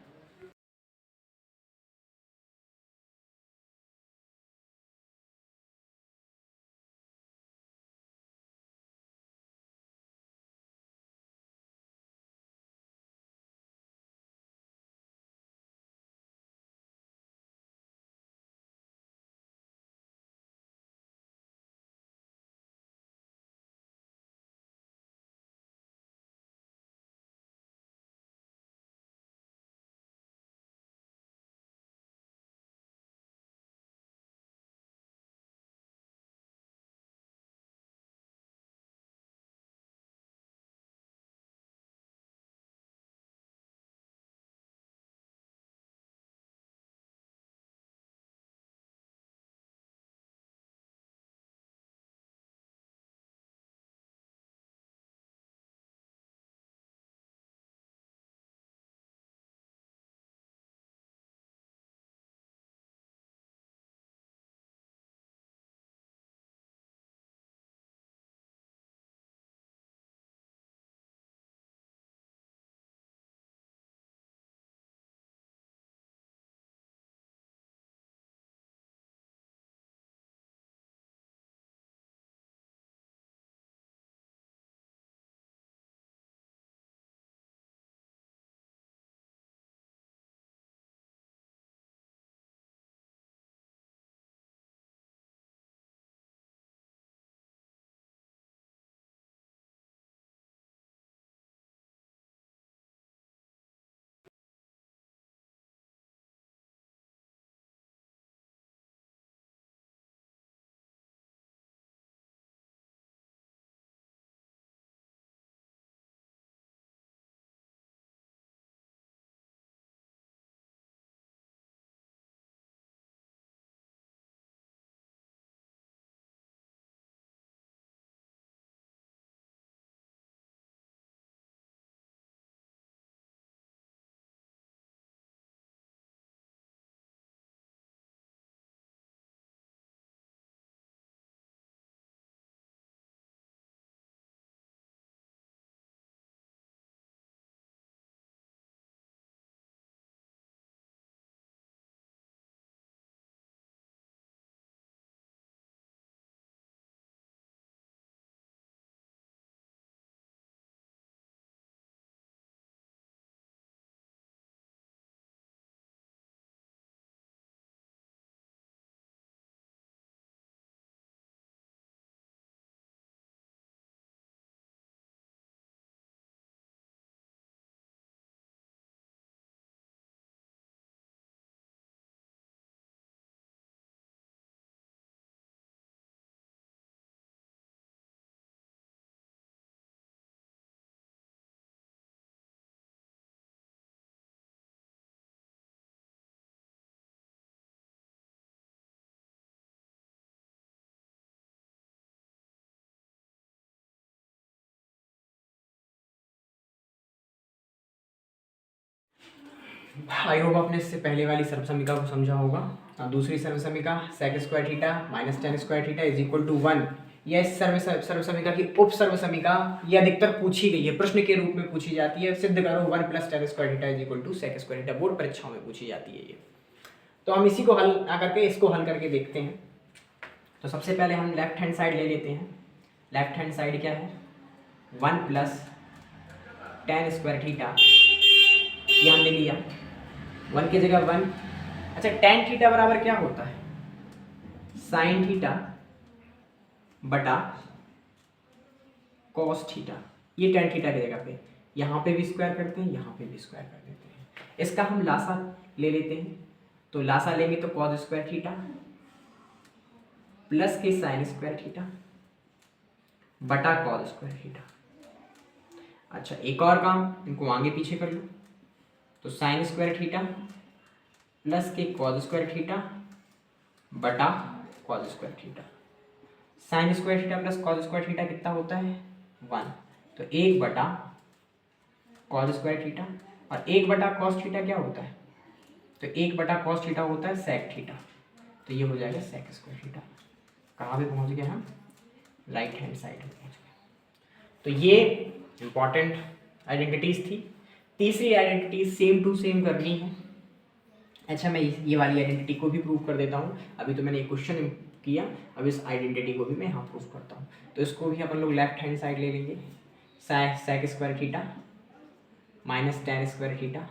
आई होप आपने इससे पहले वाली सर्वसमीका को समझा होगा। दूसरी सर्वसमीका sec square theta minus tan square theta is equal to 1, यह इस सर्वसमीका की उप सर्वसमीका ये अधिकतर पूछी गई है, प्रश्न के रूप में पूछी जाती है। सिद्ध करो 1 plus tan square theta is equal to sec square theta, board परीक्षाओं में पूछी जाती है ये। तो हम इसी को हल ना करके इसको हल करके देखते हैं। तो सबसे पहले हम लेफ्ट हैंड साइड ले लेते हैं। लेफ्ट हैंड साइड क्या है, 1 प्लस tan स्क्वायर थीटा, ये हमने लिया 1 की जगह 1। अच्छा tan थीटा बराबर क्या होता है, sin थीटा बटा cos थीटा। ये tan थीटा की जगह पे यहाँ पे भी स्क्वायर करते हैं, यहाँ पे भी स्क्वायर कर देते हैं। इसका हम लासा ले लेते हैं, तो लासा लेंगे तो cos स्क्वायर थीटा प्लस के sin स्क्वायर थीटा बटा cos स्क्वायर थीटा। अच्छा एक और काम, इनको आगे पीछे कर लो, तो sin स्क्वायर थीटा प्लस के cos स्क्वायर थीटा बटा cos square theta. sin square theta plus cos square theta कितना होता है 1, तो 1 बटा cos स्क्वायर थीटा, और 1 बटा cos थीटा क्या होता है, तो 1 बटा cos थीटा होता है sec थीटा, तो ये हो जाएगा sec स्क्वायर थीटा। कहाँ पे पहुँच गए हम, राइट हैंड साइड में पहुँच गए। तो ये इंपॉर्टेंट आइडेंटिटीज़ थी। तीसरी आइडेंटिटी सेम टू सेम करनी है। अच्छा मैं ये वाली आइडेंटिटी को भी प्रूव कर देता हूँ। अभी तो मैंने एक क्वेश्चन किया, अब इस आइडेंटिटी को भी मैं यहाँ प्रूव करता हूँ। तो इसको भी अपन लोग लेफ्ट हैंड साइड ले लेंगे, sec square theta minus tan square theta,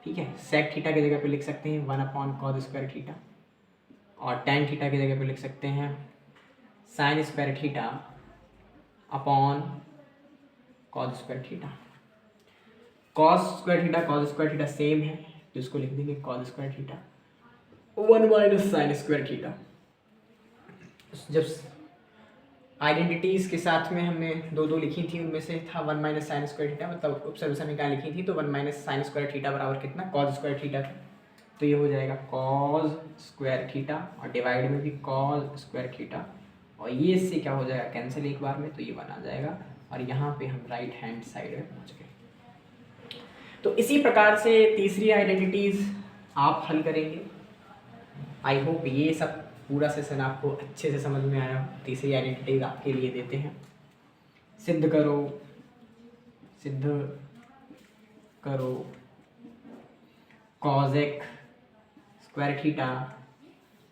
ठीक है। sec थीटा की जगह पे लिख सकते हैं 1/cos स्क्वायर थीटा, और tan थीटा की जगह पे लिख सकते हैं sin square theta upon cos square theta. cos square theta cos square theta same है, तो इसको लिख देंगे cos square theta 1 minus sin square theta. जब आइडेंटिटीज़ के साथ में हमने दो लिखी थी, उनमें से था 1 माइनस साइन स्क्वायर थीटा, मतलब उपसर्ग समीकरण लिखी थी, तो 1 माइनस साइन स्क्वायर थीटा बराबर कितना cos स्क्वायर थीटा था, तो ये हो जाएगा cos स्क्वायर थीटा, और डिवाइड में भी cos स्क्वायर थीटा, और ये इससे क्या हो जाएगा कैंसिल एक बार में, तो ये बना जाएगा, और यहाँ पे हम राइट हैंड साइड में पहुँच गए। तो इसी प्रकार से तीसरी आइडेंटिटीज़ आप हल करेंगे। आई होप ये सब पूरा सेशन आपको अच्छे से समझ में आया हो। तीसरी आइडेंटिटीज आपके लिए देते हैं, सिद्ध करो cosec square theta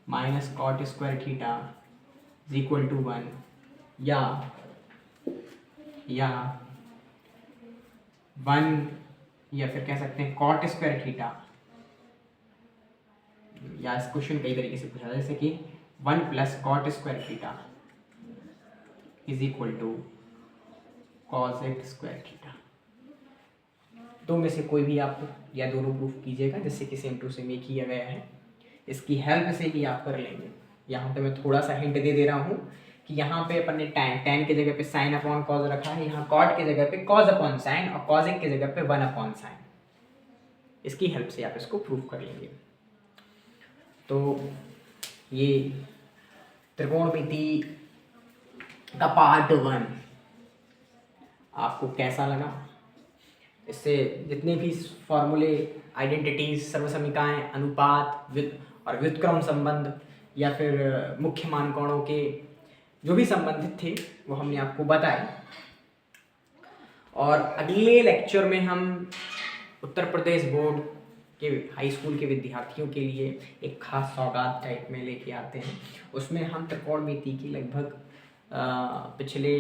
minus cot square theta is equal to 1, या 1, या फिर कह सकते हैं cot स्क्वायर थीटा, या इस क्वेश्चन कई तरीके से पूछा, जैसे कि 1 plus cot square theta is equal to cosec square theta. दो में से कोई भी आप या दोनों प्रूफ कीजिएगा, जैसे कि सेम टू सेम ये किया गया है, इसकी हेल्प से ही आप कर लेंगे। यहाँ पे मैं थोड़ा सा हिंट दे रहा हूँ कि यहाँ पे अपन ने tan की जगह पे sin अपॉन cos रखा है, यहाँ cot की जगह पे cos अपॉन sin, और cosec की जगह पे 1 अपॉन sin। इसकी हेल्प से आप इसको प्रूफ कर लेंगे। तो ये त्रिकोणमिति का पार्ट 1 आपको कैसा लगा? इससे जितने भी फॉर्मूले, आइडेंटिटीज, सर्वसमीकाएं, अनुपात, और व्युत्क्रम संबंध, या फिर मुख्य मानकोणों के जो भी संबंधित थे वो हमने आपको बताए। और अगले लेक्चर में हम उत्तर प्रदेश बोर्ड के हाई स्कूल के विद्यार्थियों के लिए एक खास सौगात टाइप में लेके आते हैं। उसमें हम त्रिकोणमिति की लगभग पिछले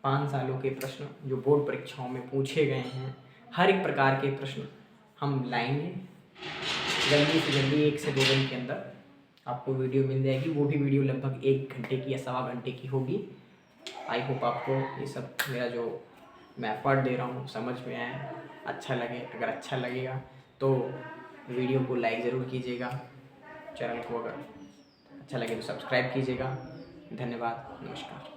5 सालों के प्रश्न जो बोर्ड परीक्षाओं में पूछे गए हैं, हर एक प्रकार के प्रश्न हम लाएंगे। जल्दी से जल्दी 1 से 2 दिन के अंदर आपको वीडियो मिल जाएगी। वो भी वीडियो लगभग 1 घंटे की या सवा घंटे की होगी। आई होप आपको ये सब मेरा जो मैं एफर्ट दे रहा हूँ समझ में आए, अच्छा लगे। अगर अच्छा लगेगा तो वीडियो को लाइक ज़रूर कीजिएगा, चैनल को अगर अच्छा लगे तो सब्सक्राइब कीजिएगा। धन्यवाद, नमस्कार।